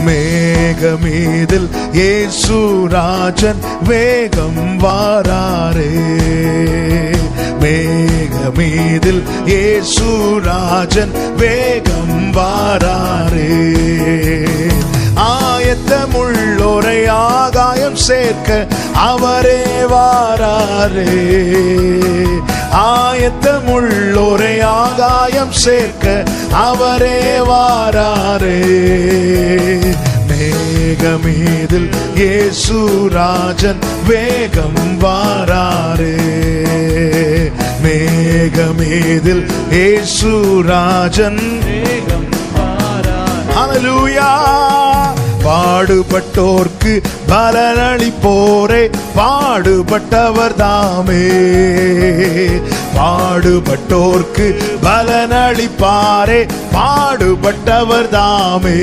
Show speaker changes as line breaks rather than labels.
மேகமீதில் இயேசுராஜன் வேகம் வாராரே. மேகமீதில் இயேசுராஜன் வேகம் வாராரே. ஆயத்தமுள்ளோரை ஆகாயம் சேர்க்க அவரே வாராரே. ஆயத்தமுள்ளோரை ஆகாயம் சேர்க்க அவரே வாராரே. மேகமீதில் இயேசுராஜன் வேகம் வாராரே. மேகமீதில் இயேசுராஜன் வேகம் வாராரே. ஹல்லேலூயா. பாடுபட்டோர்க்கு பலனளிப்போரே பாடுபட்டவர் தாமே. பாடுபட்டோர்க்கு பலனளிப்பாரே பாடுபட்டவர் தாமே.